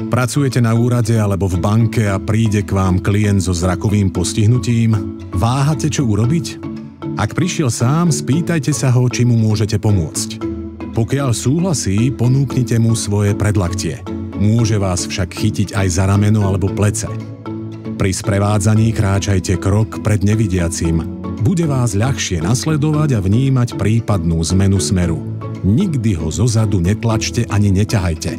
Pracujete na úrade alebo v banke a príde k vám klient so zrakovým postihnutím? Váhate, čo urobiť? Ak prišiel sám, spýtajte sa ho, či mu môžete pomôcť. Pokiaľ súhlasí, ponúknite mu svoje predlaktie. Môže vás však chytiť aj za rameno alebo plece. Pri sprevádzaní kráčajte krok pred nevidiacim. Bude vás ľahšie nasledovať a vnímať prípadnú zmenu smeru. Nikdy ho zozadu netlačte ani neťahajte.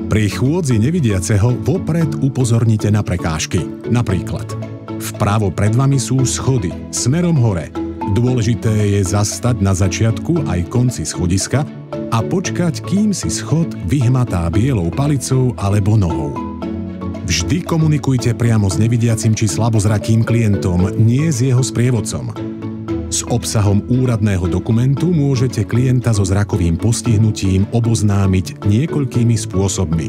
Pri chôdzi nevidiaceho vopred upozornite na prekážky. Napríklad, vpravo pred vami sú schody, smerom hore. Dôležité je zastať na začiatku aj konci schodiska a počkať, kým si schod vyhmatá bielou palicou alebo nohou. Vždy komunikujte priamo s nevidiacim či slabozrakým klientom, nie s jeho sprievodcom. S obsahom úradného dokumentu môžete klienta so zrakovým postihnutím oboznámiť niekoľkými spôsobmi.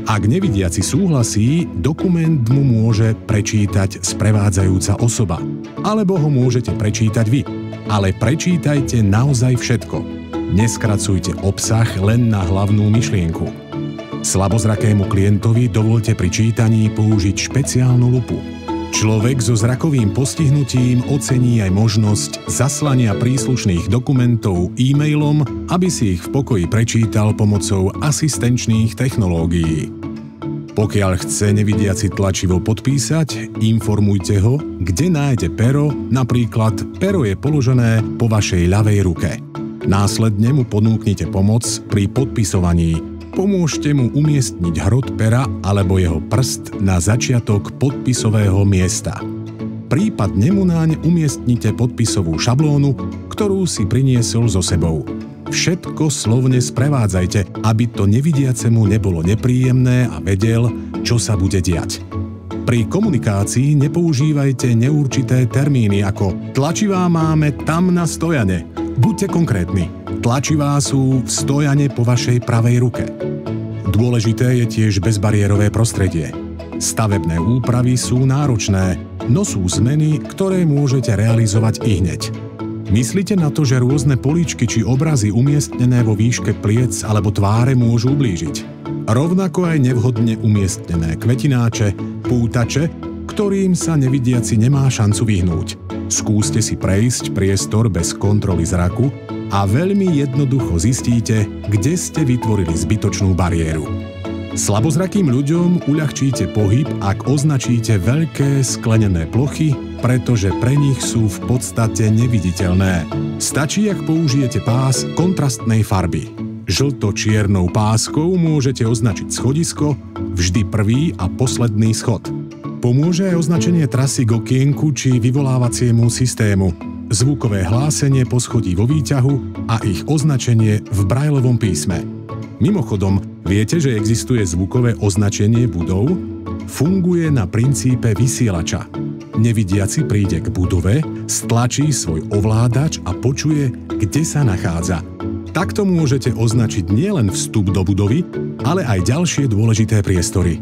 Ak nevidiaci súhlasí, dokument mu môže prečítať sprevádzajúca osoba, alebo ho môžete prečítať vy. Ale prečítajte naozaj všetko. Neskracujte obsah len na hlavnú myšlienku. Slabozrakému klientovi dovoľte pri čítaní použiť špeciálnu lupu. Človek so zrakovým postihnutím ocení aj možnosť zaslania príslušných dokumentov e-mailom, aby si ich v pokoji prečítal pomocou asistenčných technológií. Pokiaľ chce nevidiaci tlačivo podpísať, informujte ho, kde nájde pero, napríklad pero je položené po vašej ľavej ruke. Následne mu ponúknite pomoc pri podpisovaní. Pomôžte mu umiestniť hrot pera alebo jeho prst na začiatok podpisového miesta. Prípadne mu naň umiestnite podpisovú šablónu, ktorú si priniesol so sebou. Všetko slovne sprevádzajte, aby to nevidiacemu nebolo nepríjemné a vedel, čo sa bude diať. Pri komunikácii nepoužívajte neurčité termíny ako tlačivá máme tam na stojane. Buďte konkrétni. Tlačivá sú v stojane po vašej pravej ruke. Dôležité je tiež bezbariérové prostredie. Stavebné úpravy sú náročné, no sú zmeny, ktoré môžete realizovať ihneď. Myslite na to, že rôzne políčky či obrazy umiestnené vo výške pliec alebo tváre môžu ublížiť. Rovnako aj nevhodne umiestnené kvetináče, pútače, ktorým sa nevidiaci nemá šancu vyhnúť. Skúste si prejsť priestor bez kontroly zraku a veľmi jednoducho zistíte, kde ste vytvorili zbytočnú bariéru. Slabozrakým ľuďom uľahčíte pohyb, ak označíte veľké sklenené plochy, pretože pre nich sú v podstate neviditeľné. Stačí, ak použijete pás kontrastnej farby. Žlto-čiernou páskou môžete označiť schodisko, vždy prvý a posledný schod. Pomôže aj označenie trasy k okienku či vyvolávaciemu systému, zvukové hlásenie po schodí vo výťahu a ich označenie v Brailleovom písme. Mimochodom, viete, že existuje zvukové označenie budov? Funguje na princípe vysielača. Nevidiaci príde k budove, stlačí svoj ovládač a počuje, kde sa nachádza. Takto môžete označiť nielen vstup do budovy, ale aj ďalšie dôležité priestory.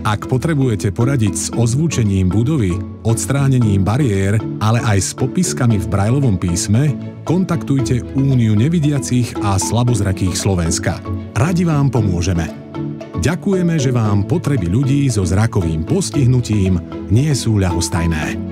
Ak potrebujete poradiť s ozvučením budovy, odstránením bariér, ale aj s popiskami v Brailleovom písme, kontaktujte Úniu nevidiacich a slabozrakých Slovenska. Radi vám pomôžeme. Ďakujeme, že vám potreby ľudí so zrakovým postihnutím nie sú ľahostajné.